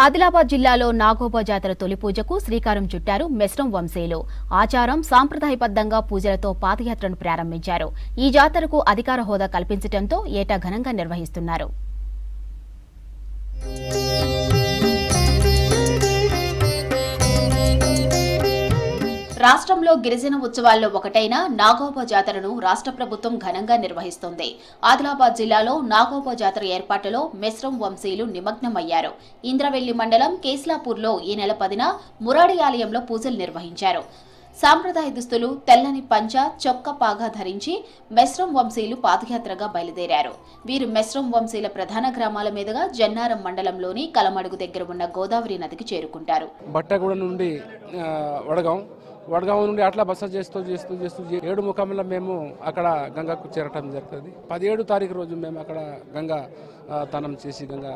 ఆదిలాబాద్ జిల్లాలో నాగోబా జాతర తొలి పూజకు శ్రీకారం చుట్టారు మెస్రం వంశీయులు. ఆచారం సాంప్రదాయబద్ధంగా పూజలతో పాదయాత్రను ప్రారంభించారు. ఈ జాతరకు అధికార హోదా కల్పించడంతో ఏటా ఘనంగా నిర్వహిస్తున్నారు. రాష్ట్రంలో గిరిజన ఉత్సవాల్లో ఒకటైన నాగోబా జాతరను రాష్ట్ర ప్రభుత్వం ఘనంగా నిర్వహిస్తోంది. ఆదిలాబాద్ జిల్లాలో నాగోబా జాతర ఏర్పాటులో మెస్రం వంశీయులు నిమగ్నమయ్యారు. ఇంద్రవెల్లి మండలం కేస్లాపూర్లో ఈ నెల 10న మురాడి ఆలయంలో పూజలు నిర్వహించారు. సాంప్రదాయ దుస్తులు, తెల్లని పంచ, చొక్క పాగా ధరించి మెస్రం వంశీయులు పాదయాత్రగా బయలుదేరారు. వీరు మెస్రం వంశీయుల ప్రధాన గ్రామాల మీదుగా జన్నారం మండలంలోని కలమడుగు దగ్గర ఉన్న గోదావరి నదికి చేరుకుంటారు. బట్టగూడ నుండి వడగాం నుండి అట్లా బస చేస్తూ 7 ముఖంలో మేము అక్కడ గంగాకు చేరటం జరుగుతుంది. 17 తారీఖు రోజు మేము అక్కడ గంగా తనం చేసి గంగా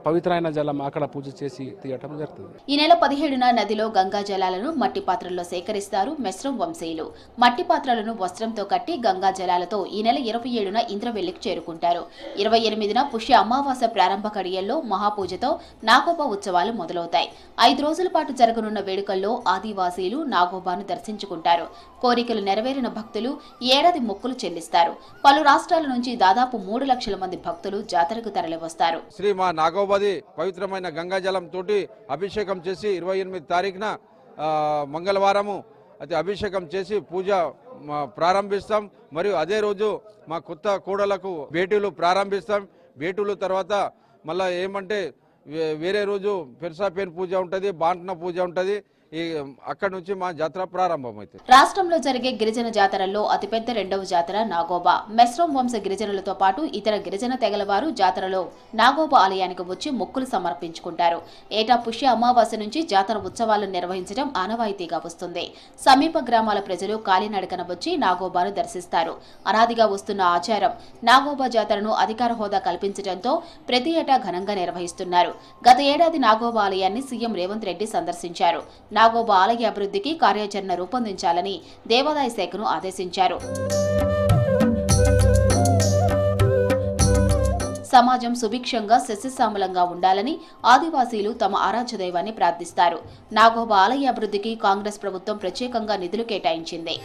పవిత్రమైన జలం అక్కడ పూజ చేసి తీయటం జరుగుతుంది. ఈ నెల 17న నదిలో గంగా జలాలను మట్టి పాత్రల్లో సేకరిస్తారు మెస్రం వంశీయులు. మట్టి పాత్రలను వస్త్రంతో కట్టి గంగా జలాలతో ఈ నెల 27న ఇంద్రవెల్లికి చేరుకుంటారు. 28న పుష్య అమావాస్య ప్రారంభ కడియల్లో మహాపూజతో నాగోబా ఉత్సవాలు మొదలవుతాయి. 5 రోజుల పాటు జరగనున్న వేడుకల్లో ఆదివాసీలు నాగోబాను దర్శించుకుంటారు. కోరికలు నెరవేరిన భక్తులు ఈ ఏడాది మొక్కులు చెల్లిస్తారు. పలు రాష్ట్రాల నుంచి దాదాపు 3 లక్షల మంది భక్తులు జాతరకు తరలివస్తారు. నాగోబాది పవిత్రమైన గంగాజలం తోటి అభిషేకం చేసి 28 తారీఖున మంగళవారము అయితే అభిషేకం చేసి పూజ ప్రారంభిస్తాం. మరియు అదే రోజు మా కొత్త కోడలకు భేటీలు ప్రారంభిస్తాం. భేటీలు తర్వాత మళ్ళీ ఏమంటే వేరే రోజు పెరుసాపేన్ పూజ ఉంటుంది, బాంట్న పూజ ఉంటుంది. అక్కడి నుంచి మా జాతర ప్రారంభమైంది. రాష్ట్రంలో జరిగే గిరిజన జాతరల్లో అతిపెద్ద రెండవ జాతర నాగోబా. మెస్రం వంశ గిరిజనులతో పాటు ఇతర గిరిజన తెగల వారు జాతరలో నాగోబా ఆలయానికి వచ్చి మొక్కులు సమర్పించుకుంటారు. ఏటా పుష్య అమావాస్య నుంచి జాతర ఉత్సవాలను నిర్వహించడం ఆనవాయితీగా వస్తుంది. సమీప గ్రామాల ప్రజలు కాలినడకన వచ్చి నాగోబాను దర్శిస్తారు. అనాదిగా వస్తున్న ఆచారం నాగోబా జాతరను అధికార హోదా కల్పించడంతో ప్రతి ఏటా ఘనంగా నిర్వహిస్తున్నారు. గత ఏడాది నాగోబా ఆలయాన్ని సీఎం రేవంత్ రెడ్డి సందర్శించారు. నాగోబా ఆలయ అభివృద్ధికి కార్యాచరణ రూపొందించాలని దేవాదాయ శాఖను ఆదేశించారు. సమాజం సుభిక్షంగా సస్యశ్యామలంగా ఉండాలని ఆదివాసీలు తమ ఆరాధ్య దైవాన్ని ప్రార్థిస్తారు. నాగోబా ఆలయ అభివృద్ధికి కాంగ్రెస్ ప్రభుత్వం ప్రత్యేకంగా నిధులు కేటాయించింది.